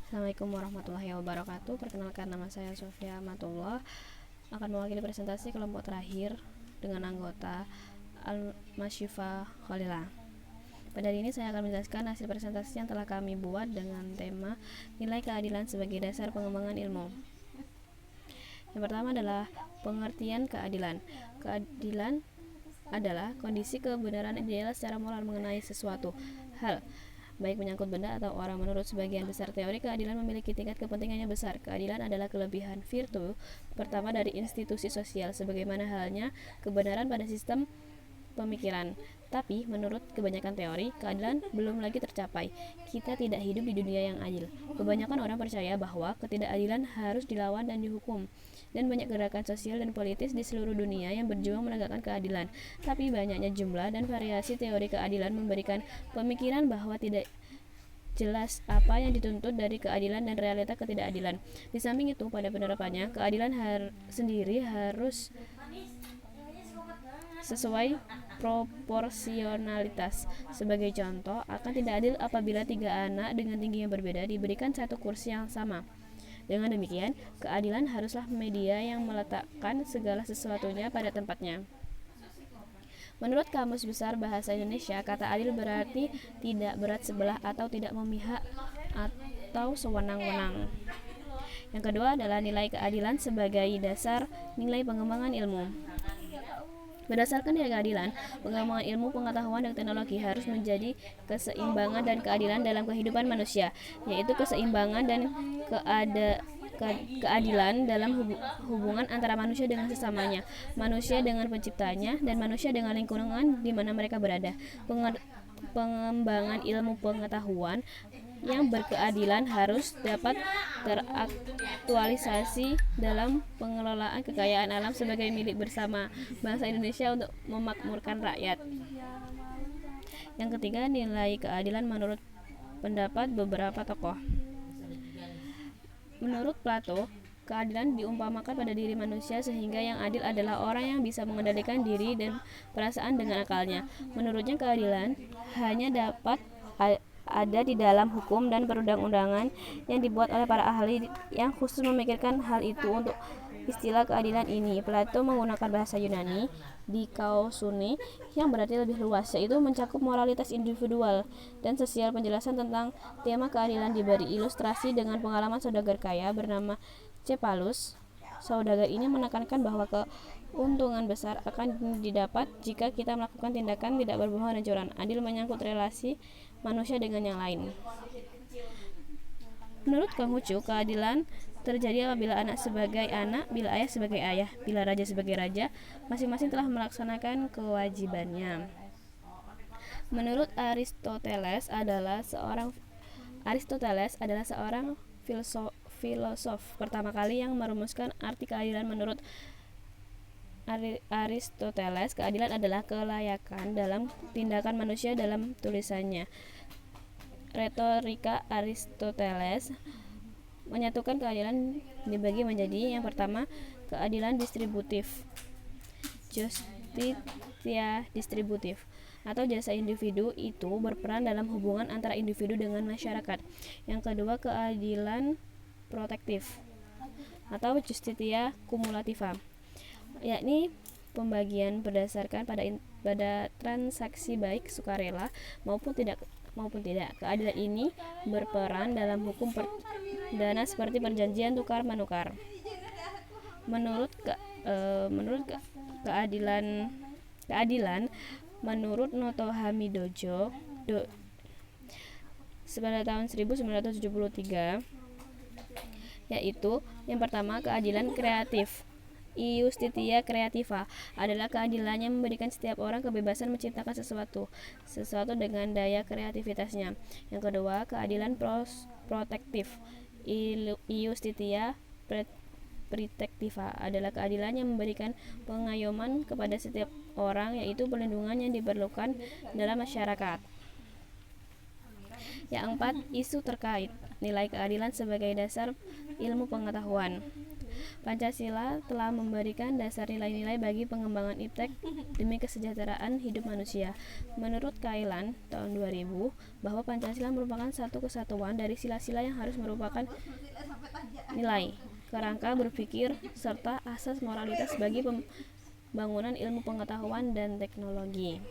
Assalamualaikum warahmatullahi wabarakatuh. Perkenalkan, nama saya Sofia Amatullah, akan mewakili presentasi kelompok terakhir dengan anggota Al-Masyifa Khalila. Pada hari ini saya akan menjelaskan hasil presentasi yang telah kami buat dengan tema nilai keadilan sebagai dasar pengembangan ilmu. Yang pertama adalah pengertian keadilan. Keadilan adalah kondisi kebenaran ideal secara moral mengenai sesuatu hal, baik menyangkut benda atau orang. Menurut sebagian besar teori, keadilan memiliki tingkat kepentingannya besar. Keadilan adalah kelebihan virtu pertama dari institusi sosial, sebagaimana halnya kebenaran pada sistem pemikiran. Tapi menurut kebanyakan teori, keadilan belum lagi tercapai. Kita tidak hidup di dunia yang adil. Kebanyakan orang percaya bahwa ketidakadilan harus dilawan dan dihukum. Dan banyak gerakan sosial dan politis di seluruh dunia yang berjuang menegakkan keadilan. Tapi banyaknya jumlah dan variasi teori keadilan memberikan pemikiran bahwa tidak jelas apa yang dituntut dari keadilan dan realita ketidakadilan. Di samping itu, pada penerapannya, keadilan sendiri harus sesuai proporsionalitas. Sebagai contoh, akan tidak adil apabila 3 anak dengan tinggi yang berbeda diberikan satu kursi yang sama. Dengan demikian, keadilan haruslah media yang meletakkan segala sesuatunya pada tempatnya. Menurut Kamus Besar Bahasa Indonesia, kata adil berarti tidak berat sebelah atau tidak memihak atau sewenang-wenang. Yang kedua adalah nilai keadilan sebagai dasar nilai pengembangan ilmu. Berdasarkan nilai keadilan, pengembangan ilmu, pengetahuan, dan teknologi harus menjadi keseimbangan dan keadilan dalam kehidupan manusia, yaitu keseimbangan dan keadilan dalam hubungan antara manusia dengan sesamanya, manusia dengan penciptanya, dan manusia dengan lingkungan di mana mereka berada. Pengembangan ilmu pengetahuan yang berkeadilan harus dapat teraktualisasi dalam pengelolaan kekayaan alam sebagai milik bersama bangsa Indonesia untuk memakmurkan rakyat. Yang ketiga, nilai keadilan menurut pendapat beberapa tokoh. Menurut Plato, keadilan diumpamakan pada diri manusia, sehingga yang adil adalah orang yang bisa mengendalikan diri dan perasaan dengan akalnya. Menurutnya, keadilan hanya dapat ada di dalam hukum dan perundang-undangan yang dibuat oleh para ahli yang khusus memikirkan hal itu. Untuk istilah keadilan ini, Plato menggunakan bahasa Yunani dikaosune yang berarti lebih luas, yaitu mencakup moralitas individual dan sosial. Penjelasan tentang tema keadilan diberi ilustrasi dengan pengalaman saudagar kaya bernama Cephalus. Saudagar ini menekankan bahwa keuntungan besar akan didapat jika kita melakukan tindakan tidak berbohong dan curang. Adil menyangkut relasi manusia dengan yang lain. Menurut Konghucu, keadilan terjadi apabila anak sebagai anak, bila ayah sebagai ayah, bila raja sebagai raja, masing-masing telah melaksanakan kewajibannya. Menurut Aristoteles adalah seorang filosof pertama kali yang merumuskan arti keadilan. Menurut Aristoteles, keadilan adalah kelayakan dalam tindakan manusia. Dalam tulisannya Retorika, Aristoteles menyatukan keadilan dibagi menjadi: yang pertama, keadilan distributif, justitia distributif, atau jasa individu itu berperan dalam hubungan antara individu dengan masyarakat. Yang kedua, keadilan protektif atau justitia kumulativa, yakni pembagian berdasarkan pada transaksi baik sukarela maupun tidak. Keadilan ini berperan dalam hukum perdana seperti perjanjian tukar menukar. Menurut keadilan menurut Noto Hamidojo pada tahun 1973, yaitu yang pertama, keadilan kreatif. Iustitia creativa adalah keadilan yang memberikan setiap orang kebebasan menciptakan sesuatu dengan daya kreativitasnya. Yang kedua, keadilan protektif. Iustitia protectiva adalah keadilan yang memberikan pengayoman kepada setiap orang, yaitu perlindungan yang diperlukan dalam masyarakat. Yang empat, isu terkait nilai keadilan sebagai dasar ilmu pengetahuan. Pancasila telah memberikan dasar nilai-nilai bagi pengembangan iptek demi kesejahteraan hidup manusia. Menurut Kailan tahun 2000, bahwa Pancasila merupakan satu kesatuan dari sila-sila yang harus merupakan nilai, kerangka berpikir, serta asas moralitas bagi pembangunan ilmu pengetahuan dan teknologi.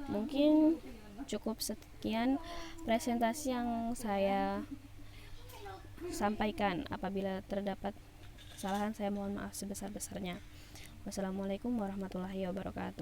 Mungkin cukup sekian presentasi yang saya sampaikan. Apabila terdapat kesalahan, saya mohon maaf sebesar-besarnya. Wassalamualaikum warahmatullahi wabarakatuh.